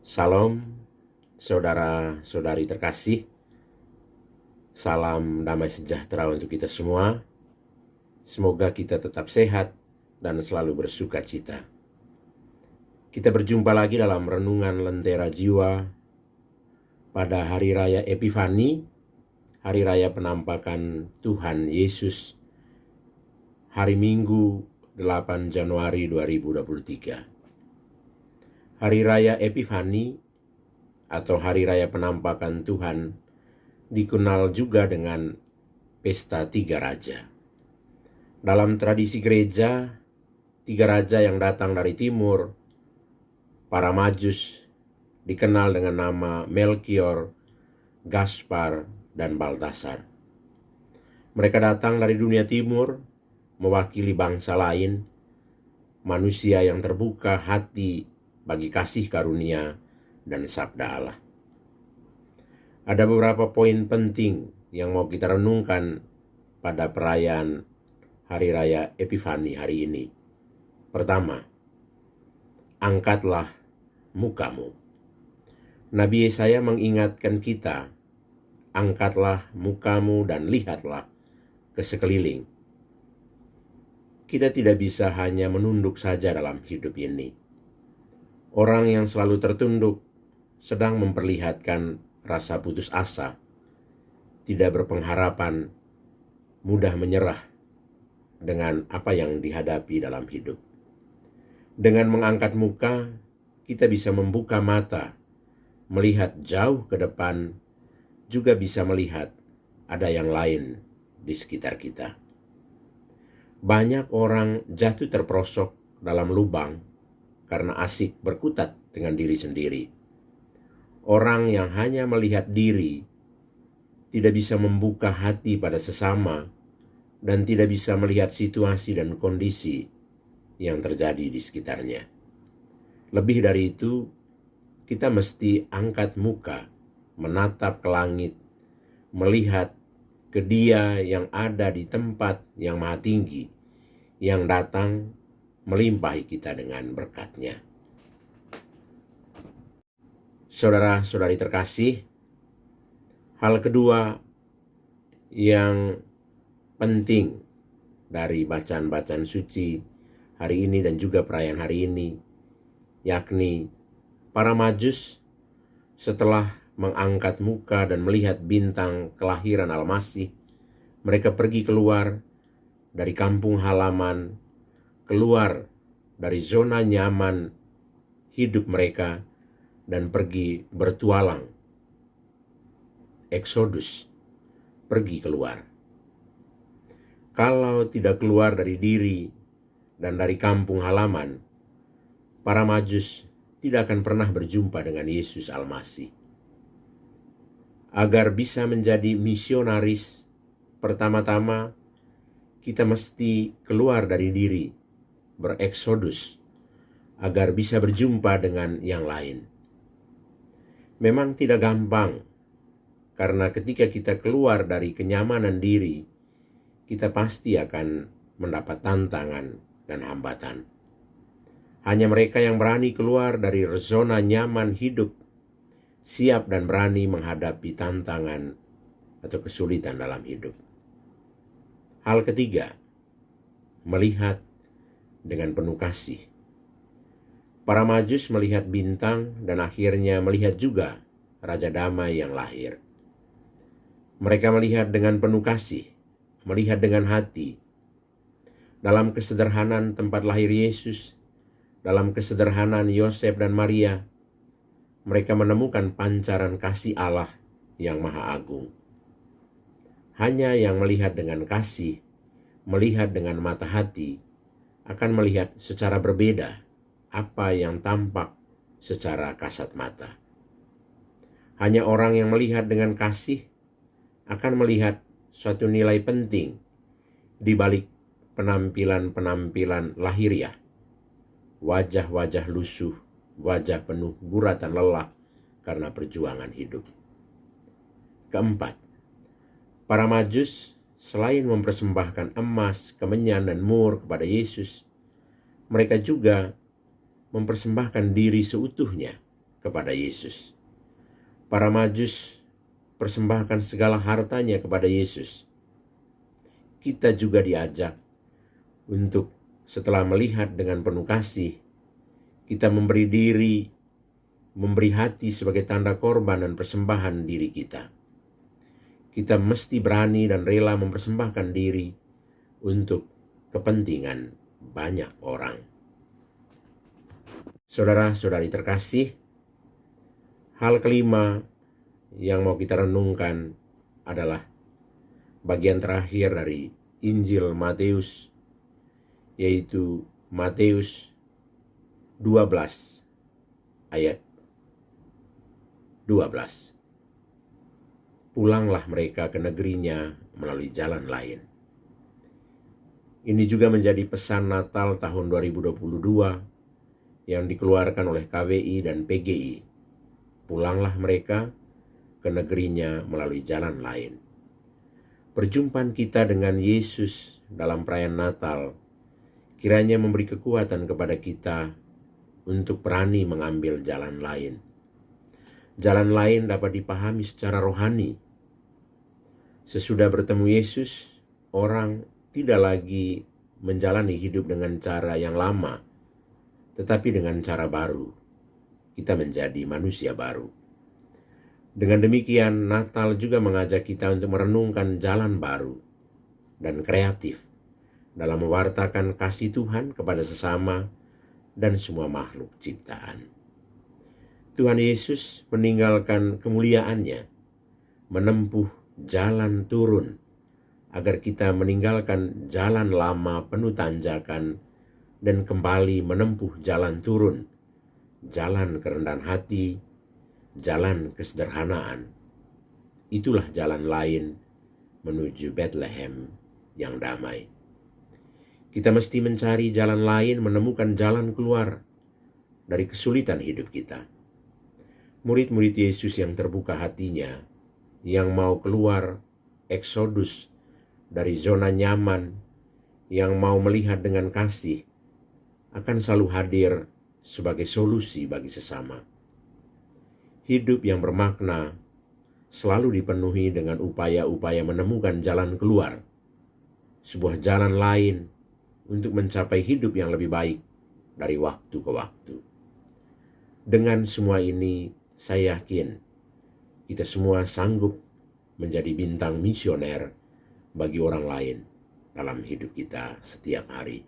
Salam, saudara-saudari terkasih. Salam damai sejahtera untuk kita semua. Semoga kita tetap sehat dan selalu bersuka cita. Kita berjumpa lagi dalam renungan Lentera Jiwa pada Hari Raya Epifani, Hari Raya Penampakan Tuhan Yesus, hari Minggu 8 Januari 2023. Hari Raya Epifani atau Hari Raya Penampakan Tuhan dikenal juga dengan Pesta Tiga Raja. Dalam tradisi gereja, tiga raja yang datang dari timur, para Majus, dikenal dengan nama Melkior, Gaspar, dan Baltasar. Mereka datang dari dunia timur, mewakili bangsa lain, manusia yang terbuka hati bagi kasih karunia dan sabda Allah. Ada beberapa poin penting yang mau kita renungkan pada perayaan Hari Raya Epifani hari ini. Pertama, angkatlah mukamu. Nabi Yesaya mengingatkan kita, angkatlah mukamu dan lihatlah ke sekeliling. Kita tidak bisa hanya menunduk saja dalam hidup ini. Orang yang selalu tertunduk sedang memperlihatkan rasa putus asa, tidak berpengharapan, mudah menyerah dengan apa yang dihadapi dalam hidup. Dengan mengangkat muka, kita bisa membuka mata, melihat jauh ke depan, juga bisa melihat ada yang lain di sekitar kita. Banyak orang jatuh terperosok dalam lubang karena asik berkutat dengan diri sendiri. Orang yang hanya melihat diri tidak bisa membuka hati pada sesama dan tidak bisa melihat situasi dan kondisi yang terjadi di sekitarnya. Lebih dari itu, kita mesti angkat muka, menatap ke langit, melihat ke Dia yang ada di tempat yang maha tinggi, yang datang melimpahi kita dengan berkat-Nya. Saudara-saudari terkasih, hal kedua yang penting dari bacaan-bacaan suci hari ini dan juga perayaan hari ini, yakni para Majus setelah mengangkat muka dan melihat bintang kelahiran Al-Masih, mereka pergi keluar dari kampung halaman, keluar dari zona nyaman hidup mereka, dan pergi bertualang. Eksodus, pergi keluar. Kalau tidak keluar dari diri dan dari kampung halaman, para Majus tidak akan pernah berjumpa dengan Yesus Al-Masih. Agar bisa menjadi misionaris, pertama-tama kita mesti keluar dari diri, bereksodus, agar bisa berjumpa dengan yang lain. Memang tidak gampang, karena ketika kita keluar dari kenyamanan diri, kita pasti akan mendapat tantangan dan hambatan. Hanya mereka yang berani keluar dari zona nyaman hidup, siap dan berani menghadapi tantangan atau kesulitan dalam hidup. Hal ketiga, melihat dengan penuh kasih. Para Majus melihat bintang dan akhirnya melihat juga Raja Damai yang lahir. Mereka melihat dengan penuh kasih, melihat dengan hati. Dalam kesederhanaan tempat lahir Yesus, dalam kesederhanaan Yosef dan Maria, mereka menemukan pancaran kasih Allah yang maha agung. Hanya yang melihat dengan kasih, melihat dengan mata hati, akan melihat secara berbeda apa yang tampak secara kasat mata. Hanya orang yang melihat dengan kasih akan melihat suatu nilai penting di balik penampilan-penampilan lahiriah, wajah-wajah lusuh, wajah penuh guratan lelah karena perjuangan hidup. Keempat, para Majus selain mempersembahkan emas, kemenyan, dan mur kepada Yesus, mereka juga mempersembahkan diri seutuhnya kepada Yesus. Para Majus persembahkan segala hartanya kepada Yesus. Kita juga diajak untuk setelah melihat dengan penuh kasih, kita memberi diri, memberi hati sebagai tanda korban dan persembahan diri kita. Kita mesti berani dan rela mempersembahkan diri untuk kepentingan banyak orang. Saudara-saudari terkasih, hal kelima yang mau kita renungkan adalah bagian terakhir dari Injil Matius, yaitu Matius 12 ayat 12. Pulanglah mereka ke negerinya melalui jalan lain. Ini juga menjadi pesan Natal tahun 2022 yang dikeluarkan oleh KWI dan PGI. Pulanglah mereka ke negerinya melalui jalan lain. Perjumpaan kita dengan Yesus dalam perayaan Natal kiranya memberi kekuatan kepada kita untuk berani mengambil jalan lain. Jalan lain dapat dipahami secara rohani. Sesudah bertemu Yesus, orang tidak lagi menjalani hidup dengan cara yang lama, tetapi dengan cara baru. Kita menjadi manusia baru. Dengan demikian, Natal juga mengajak kita untuk merenungkan jalan baru dan kreatif dalam mewartakan kasih Tuhan kepada sesama dan semua makhluk ciptaan. Tuhan Yesus meninggalkan kemuliaannya, menempuh jalan turun, agar kita meninggalkan jalan lama penuh tanjakan dan kembali menempuh jalan turun, jalan kerendahan hati, jalan kesederhanaan. Itulah jalan lain menuju Bethlehem yang damai. Kita mesti mencari jalan lain, menemukan jalan keluar dari kesulitan hidup kita. Murid-murid Yesus yang terbuka hatinya, yang mau keluar eksodus dari zona nyaman, yang mau melihat dengan kasih, akan selalu hadir sebagai solusi bagi sesama. Hidup yang bermakna selalu dipenuhi dengan upaya-upaya menemukan jalan keluar, sebuah jalan lain untuk mencapai hidup yang lebih baik dari waktu ke waktu. Dengan semua ini, saya yakin kita semua sanggup menjadi bintang misioner bagi orang lain dalam hidup kita setiap hari.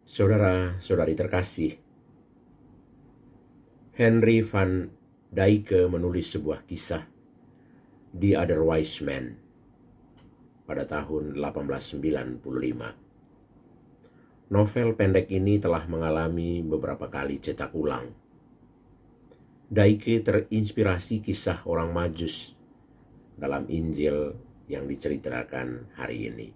Saudara-saudari terkasih, Henry van Dyke menulis sebuah kisah, The Other Wise Man, pada tahun 1895. Novel pendek ini telah mengalami beberapa kali cetak ulang. Dyke terinspirasi kisah orang Majus dalam Injil yang diceritakan hari ini.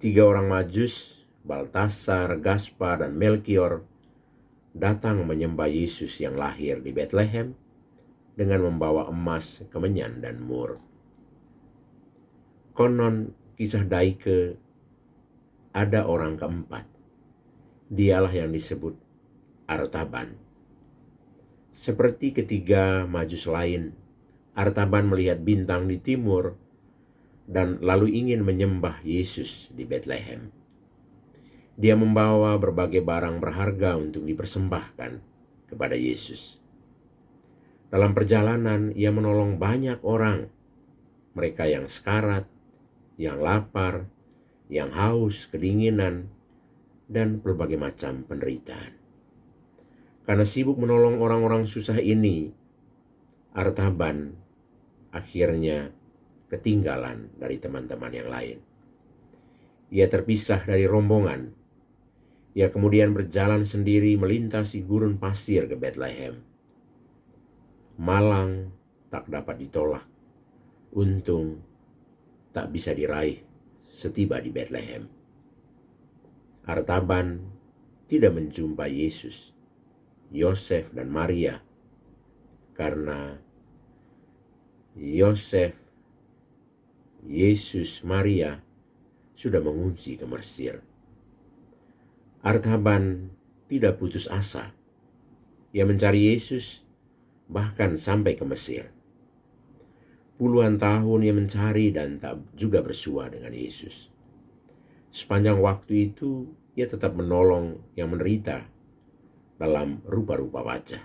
3 orang Majus, Baltasar, Gaspar, dan Melkior, datang menyembah Yesus yang lahir di Bethlehem dengan membawa emas, kemenyan, dan mur. Konon kisah Dyke ada orang keempat. Dialah yang disebut Artaban. Seperti ketiga Majus lain, Artaban melihat bintang di timur dan lalu ingin menyembah Yesus di Bethlehem. Dia membawa berbagai barang berharga untuk dipersembahkan kepada Yesus. Dalam perjalanan, ia menolong banyak orang, mereka yang sekarat, yang lapar, yang haus, kedinginan, dan berbagai macam penderitaan. Karena sibuk menolong orang-orang susah ini, Artaban akhirnya ketinggalan dari teman-teman yang lain. Ia terpisah dari rombongan. Ia kemudian berjalan sendiri melintasi gurun pasir ke Bethlehem. Malang tak dapat ditolak. Untung tak bisa diraih setiba di Bethlehem. Artaban tidak menjumpai Yesus, Yosef, dan Maria karena Yosef, Yesus, Maria sudah mengungsi ke Mesir. Artaban tidak putus asa. Ia mencari Yesus bahkan sampai ke Mesir. Puluhan tahun ia mencari dan tak juga bersua dengan Yesus. Sepanjang waktu itu ia tetap menolong yang menderita dalam rupa-rupa wajah.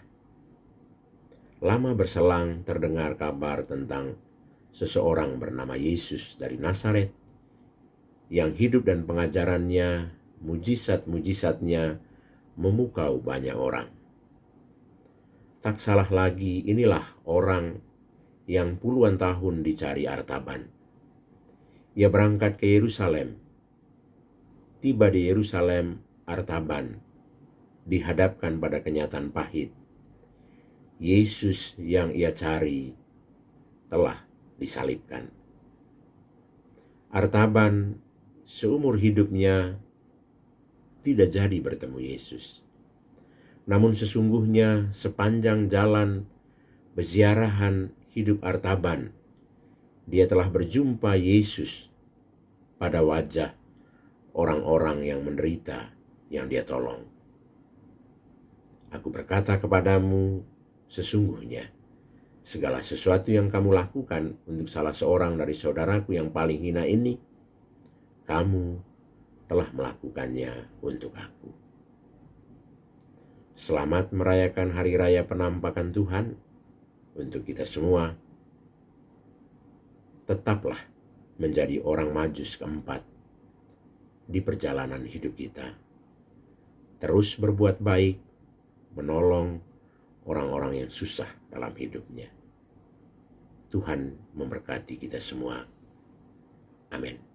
Lama berselang terdengar kabar tentang seseorang bernama Yesus dari Nazaret yang hidup dan pengajarannya, mujizat-mujizatnya memukau banyak orang. Tak salah lagi, inilah orang yang puluhan tahun dicari Artaban. Ia berangkat ke Yerusalem. Tiba di Yerusalem, Artaban dihadapkan pada kenyataan pahit. Yesus yang ia cari telah disalibkan. Artaban seumur hidupnya tidak jadi bertemu Yesus. Namun sesungguhnya sepanjang jalan peziarahan hidup Artaban, dia telah berjumpa Yesus pada wajah orang-orang yang menderita yang dia tolong. Aku berkata kepadamu, sesungguhnya segala sesuatu yang kamu lakukan untuk salah seorang dari saudaraku yang paling hina ini, kamu telah melakukannya untuk aku. Selamat merayakan Hari Raya Penampakan Tuhan untuk kita semua. Tetaplah menjadi orang Majus keempat di perjalanan hidup kita. Terus berbuat baik, menolong orang-orang yang susah dalam hidupnya. Tuhan memberkati kita semua. Amin.